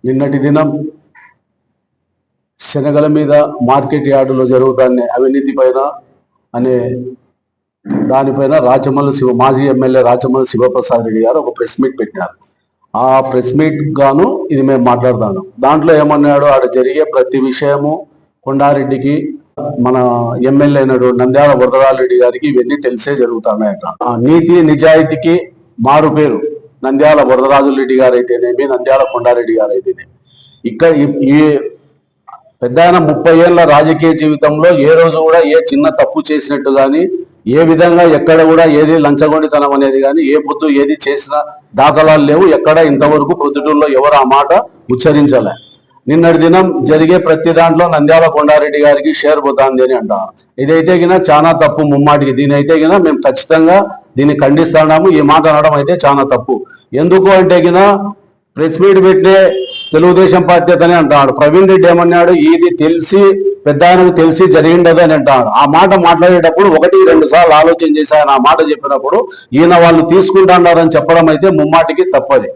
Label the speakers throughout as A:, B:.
A: నిన్నటి దినం శనగల మీద మార్కెట్ యార్డులో జరుగుతాన్ని అవినీతి పైన అనే దానిపైన మాజీ ఎమ్మెల్యే రాచమల్లి శివప్రసాద్ రెడ్డి గారు ఒక ప్రెస్ మీట్ పెట్టారు. ఆ ప్రెస్ మీట్ గాను ఇది మేము మాట్లాడతాను. దాంట్లో ఏమన్నాడు, ఆడ జరిగే ప్రతి విషయము కొండారెడ్డికి, మన ఎమ్మెల్యే అయినాడు నంద్యాల వరదరాజరెడ్డి గారికి ఇవన్నీ తెలిసే జరుగుతున్నాయట. నీతి నిజాయితీకి మారు పేరు నంద్యాల వరదరాజరెడ్డి గారు అయితేనేమి, నంద్యాల కొండారెడ్డి గారు అయితేనేమి. ఇక్కడ ఈ పెద్ద 30 ఏళ్ళ రాజకీయ జీవితంలో ఏ రోజు కూడా ఏ చిన్న తప్పు చేసినట్టు కానీ, ఏ విధంగా ఎక్కడ కూడా ఏది లంచగొండితనం అనేది కానీ, ఏ పొద్దు ఏది చేసిన దాఖలాలు లేవు. ఎక్కడ ఇంతవరకు ప్రొద్దుటూరులో ఎవరు ఆ మాట ఉచ్చరించలే. నిన్నటి దినం జరిగే ప్రతి దాంట్లో నంద్యాల కొండారెడ్డి గారికి షేర్ పోతుంది అని అంటారు. ఇదైతే గిన చాలా తప్పు ముమ్మాటికి. దీని అయితే గిన మేము ఖచ్చితంగా దీన్ని ఖండిస్తున్నాము. ఈ మాట అనడం అయితే చాలా తప్పు. ఎందుకు అంటే గిన ప్రెస్ మీట్ పెట్టే తెలుగుదేశం పార్టీ అని అంటాడు. ప్రవీణ్ రెడ్డి ఏమన్నాడు, ఇది తెలిసి పెద్ద ఆయనకు తెలిసి జరిగిండదు అని అంటాడు. ఆ మాట మాట్లాడేటప్పుడు 1-2 సార్లు ఆలోచన చేసి ఆయన ఆ మాట చెప్పినప్పుడు ఈయన వాళ్ళు తీసుకుంటున్నారని చెప్పడం అయితే ముమ్మాటికి తప్పది.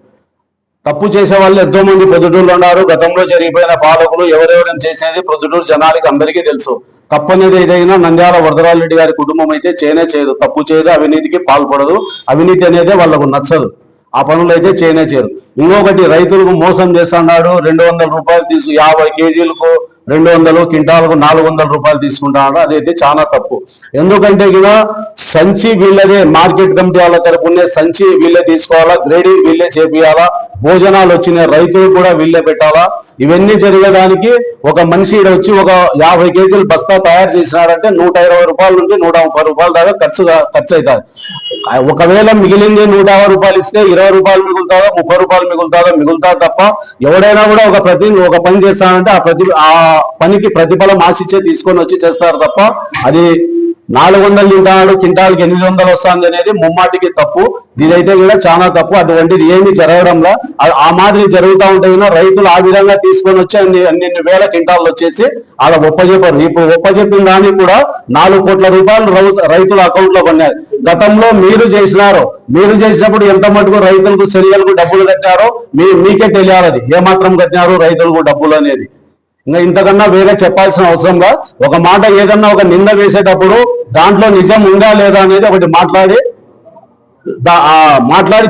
A: తప్పు చేసే వాళ్ళు ఎంతో మంది ప్రొద్దుటూరులో ఉన్నారు. గతంలో జరిగిపోయిన పాలకులు ఎవరెవరైనా చేసేది ప్రొద్దుటూరు జనాలకి అందరికీ తెలుసు. తప్పనేది ఏదైనా నంద్యాల వరదరాజరెడ్డి గారి కుటుంబం అయితే చేయదు, తప్పు చేయదు, అవినీతికి పాల్పడదు. అవినీతి అనేది వాళ్ళకు నచ్చదు. ఆ పనులు అయితే చేయరు. ఇంకొకటి, రైతులకు మోసం చేస్తున్నాడు. 200 రూపాయలు 50 కేజీలకు 200, క్వింటాలకు 400 రూపాయలు తీసుకుంటున్నాడు. అదైతే చాలా తప్పు. ఎందుకంటే కూడా సంచి వీళ్ళదే, మార్కెట్ కమిటీ వాళ్ళ తరపునే సంచి వీళ్ళే తీసుకోవాలా, గ్రేడింగ్ వీళ్ళే చేపియాలా, భోజనాలు వచ్చిన రైతులు కూడా వీళ్ళే పెట్టాలా. ఇవన్నీ జరిగేదానికి ఒక మనిషి వచ్చి ఒక 50 కేజీలు బస్తా తయారు చేసినాడంటే 120 రూపాయల నుండి 130 రూపాయల దాకా ఖర్చు అవుతుంది. ఒకవేళ మిగిలింది 150 రూపాయలు ఇస్తే 20 రూపాయలు మిగులుతుందా, 30 రూపాయలు మిగులుతా తప్ప ఎవడైనా కూడా ఒక పని చేస్తానంటే ఆ పనికి ప్రతిఫలం ఆశించే తీసుకొని వచ్చి చేస్తారు తప్ప అది 400 తింటాడు, క్వింటాల్కి 800 వస్తుంది అనేది ముమ్మాటికి తప్పు. దీనైతే కూడా చాలా తప్పు. అటువంటిది ఏమి జరగడంలా ఆ మాదిరి జరుగుతూ ఉంటే రైతులు ఆ విధంగా తీసుకొని వచ్చి అన్ని వేల క్వింటాలు వచ్చేసి అలా ఒప్పజెప్పారు. ఇప్పుడు ఒప్పజెప్పిన దానికి కూడా 4 కోట్ల రూపాయలు రైతుల అకౌంట్ లో పడినాయి. గతంలో మీరు చేసినప్పుడు ఎంత మటుకు రైతులకు శరీరాలకు డబ్బులు కట్టారో మీకే తెలియాలి, ఏమాత్రం కట్టినారు రైతులకు డబ్బులు అనేది. ఇంకా ఇంతకన్నా వేరే చెప్పాల్సిన అవసరంగా ఒక మాట ఏదన్నా ఒక నింద వేసేటప్పుడు దాంట్లో నిజం ఉందా లేదా అనేది ఒకటి మాట్లాడి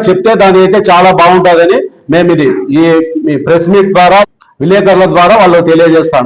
A: చెప్తే దాని అయితే చాలా బాగుంటుందని మేము ఈ ప్రెస్ మీట్ ద్వారా విలేకరుల ద్వారా వాళ్ళు తెలియజేస్తాం.